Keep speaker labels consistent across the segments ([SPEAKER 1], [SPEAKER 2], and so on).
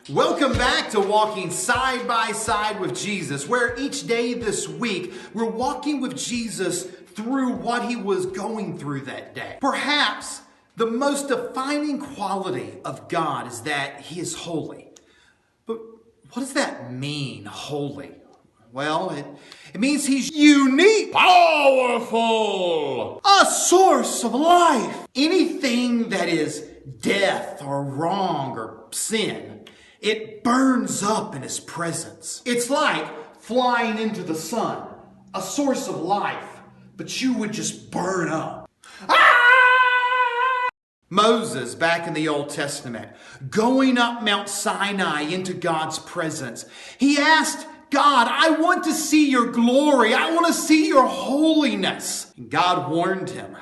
[SPEAKER 1] Welcome back to Walking Side by Side with Jesus, where each day this week we're walking with Jesus through what he was going through that day. Perhaps the most defining quality of God is that he is holy. But what does that mean, holy? Well, it means he's unique, powerful, a source of life. Anything that is death or wrong or sin, it burns up in his presence. It's like flying into the sun, a source of life, but you would just burn up. Moses, back in the Old Testament, going up Mount Sinai into God's presence, he asked God, I want to see your glory. I want to see your holiness. And God warned him,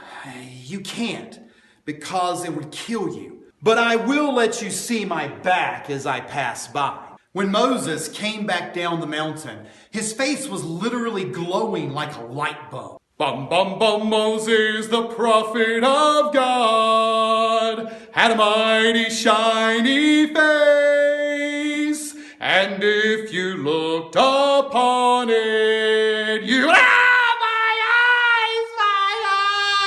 [SPEAKER 1] you can't because it would kill you. But I will let you see my back as I pass by. When Moses came back down the mountain, his face was literally glowing like a light bulb. Bum, bum, bum, Moses, the prophet of God, had a mighty shiny face. And if you looked upon it, you my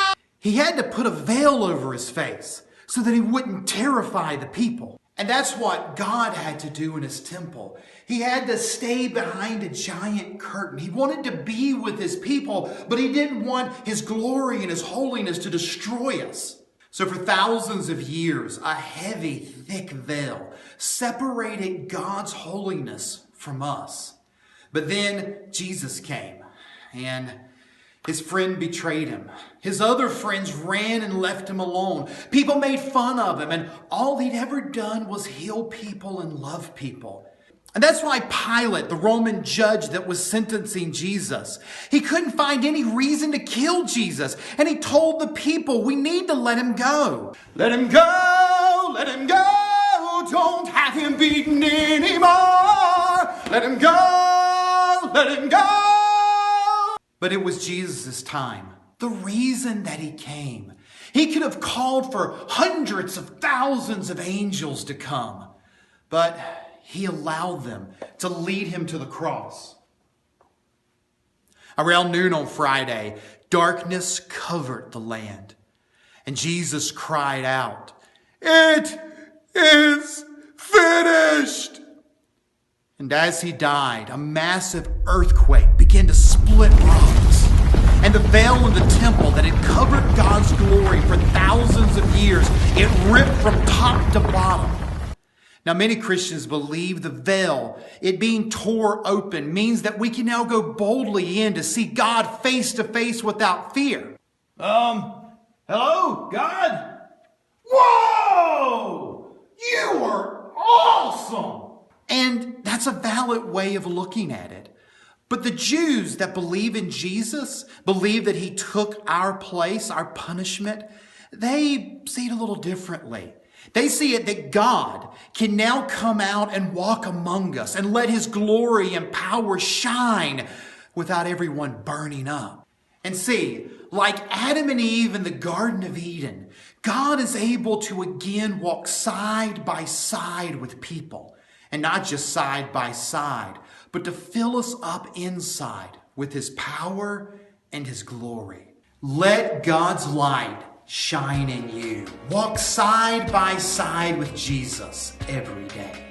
[SPEAKER 1] eyes. He had to put a veil over his face so that he wouldn't terrify the people. And that's what God had to do in his temple. He had to stay behind a giant curtain. He wanted to be with his people, but he didn't want his glory and his holiness to destroy us. So for thousands of years, a heavy, thick veil separated God's holiness from us. But then Jesus came, and his friend betrayed him. His other friends ran and left him alone. People made fun of him, and all he'd ever done was heal people and love people. And that's why Pilate, the Roman judge that was sentencing Jesus, he couldn't find any reason to kill Jesus. And he told the people, we need to let him go. Let him go, let him go. Don't have him beaten anymore. Let him go, let him go. But it was Jesus' time. The reason that he came. He could have called for hundreds of thousands of angels to come. But he allowed them to lead him to the cross. Around noon on Friday, darkness covered the land. And Jesus cried out, "It is finished!" And as he died, a massive earthquake began to split rocks. And the veil in the temple that had covered God's glory for thousands of years, it ripped from top to bottom. Now, many Christians believe the veil, it being tore open, means that we can now go boldly in to see God face to face without fear. Hello, God? Whoa! You are awesome! And that's a valid way of looking at it. But the Jews that believe in Jesus, believe that he took our place, our punishment, they see it a little differently. They see it that God can now come out and walk among us and let his glory and power shine without everyone burning up. And see, like Adam and Eve in the Garden of Eden, God is able to again walk side by side with people. And not just side by side, but to fill us up inside with his power and his glory. Let God's light shine in you. Walk side by side with Jesus every day.